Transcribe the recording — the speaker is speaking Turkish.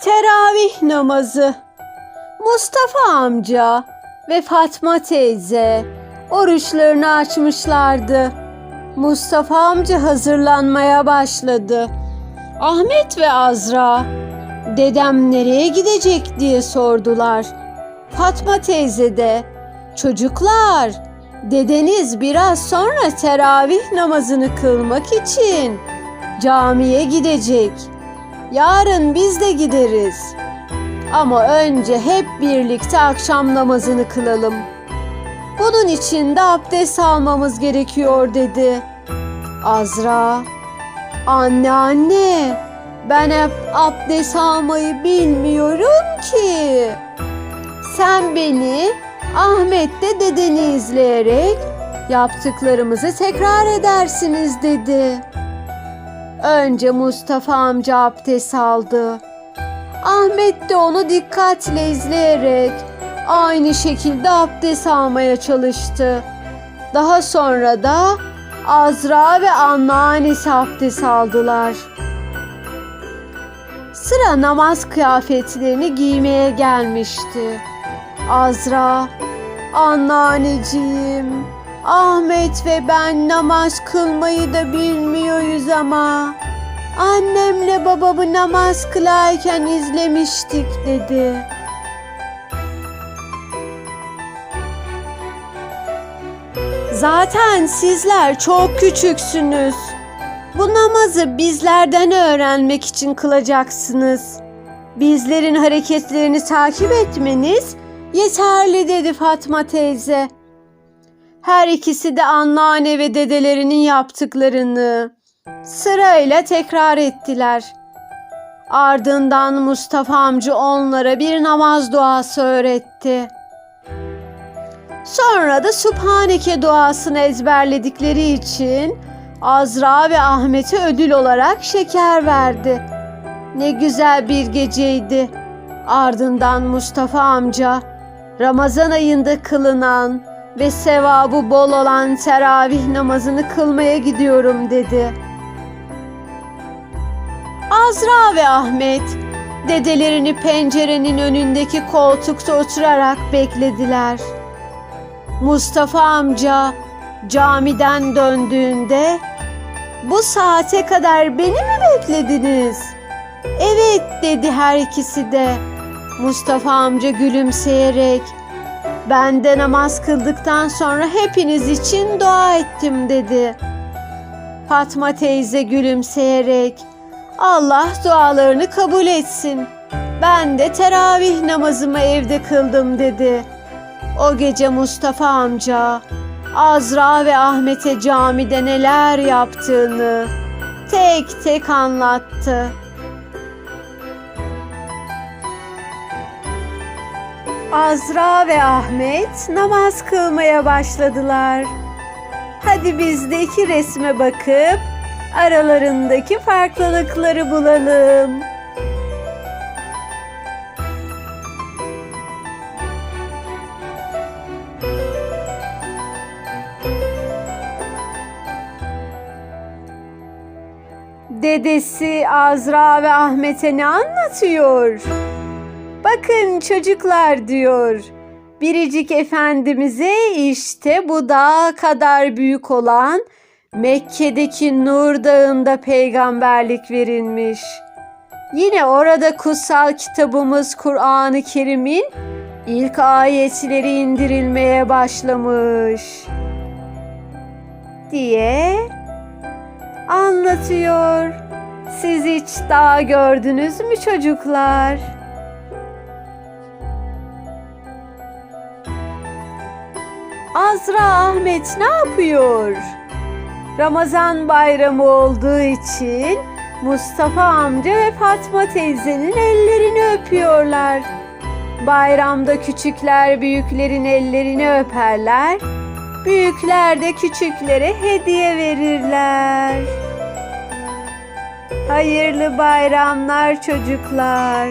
Teravih namazı. Mustafa amca ve Fatma teyze oruçlarını açmışlardı. Mustafa amca hazırlanmaya başladı. Ahmet ve Azra, "Dedem nereye gidecek?" diye sordular. Fatma teyze de, "Çocuklar, dedeniz biraz sonra teravih namazını kılmak için camiye gidecek. Yarın biz de gideriz. Ama önce hep birlikte akşam namazını kılalım. Bunun için de abdest almamız gerekiyor," dedi. Azra, Anne, ben hep abdest almayı bilmiyorum ki. Sen beni, Ahmet de dedeni izleyerek yaptıklarımızı tekrar edersiniz," dedi. Önce Mustafa amca abdest aldı. Ahmet de onu dikkatle izleyerek aynı şekilde abdest almaya çalıştı. Daha sonra da Azra ve anneannesi abdest aldılar. Sıra namaz kıyafetlerini giymeye gelmişti. Azra, "Anneanneciğim, Ahmet ve ben namaz kılmayı da bilmiyoruz ama annemle babamı namaz kılarken izlemiştik," dedi. "Zaten sizler çok küçüksünüz. Bu namazı bizlerden öğrenmek için kılacaksınız. Bizlerin hareketlerini takip etmeniz yeterli," dedi Fatma teyze. Her ikisi de anneanne ve dedelerinin yaptıklarını sırayla tekrar ettiler. Ardından Mustafa amca onlara bir namaz duası öğretti. Sonra da Sübhaneke duasını ezberledikleri için Azra ve Ahmet'e ödül olarak şeker verdi. Ne güzel bir geceydi. Ardından Mustafa amca Ramazan ayında kılınan ve sevabı bol olan teravih namazını kılmaya gidiyorum, dedi. Azra ve Ahmet dedelerini pencerenin önündeki koltukta oturarak beklediler. Mustafa amca camiden döndüğünde, "Bu saate kadar beni mi beklediniz?" "Evet," dedi her ikisi de. Mustafa amca gülümseyerek, "Ben de namaz kıldıktan sonra hepiniz için dua ettim," dedi. Fatma teyze gülümseyerek, "Allah dualarını kabul etsin. Ben de teravih namazımı evde kıldım," dedi. O gece Mustafa amca Azra ve Ahmet'e camide neler yaptığını tek tek anlattı. Azra ve Ahmet namaz kılmaya başladılar. Hadi biz de iki resme bakıp aralarındaki farklılıkları bulalım. Dedesi Azra ve Ahmet'e ne anlatıyor? "Bakın çocuklar," diyor. "Biricik Efendimiz'e işte bu dağ kadar büyük olan Mekke'deki Nur Dağı'nda peygamberlik verilmiş. Yine orada kutsal kitabımız Kur'an-ı Kerim'in ilk ayetleri indirilmeye başlamış," diye anlatıyor. Siz hiç dağ gördünüz mü çocuklar? Azra Ahmet ne yapıyor? Ramazan bayramı olduğu için Mustafa amca ve Fatma teyzenin ellerini öpüyorlar. Bayramda küçükler büyüklerin ellerini öperler. Büyükler de küçüklere hediye verirler. Hayırlı bayramlar çocuklar.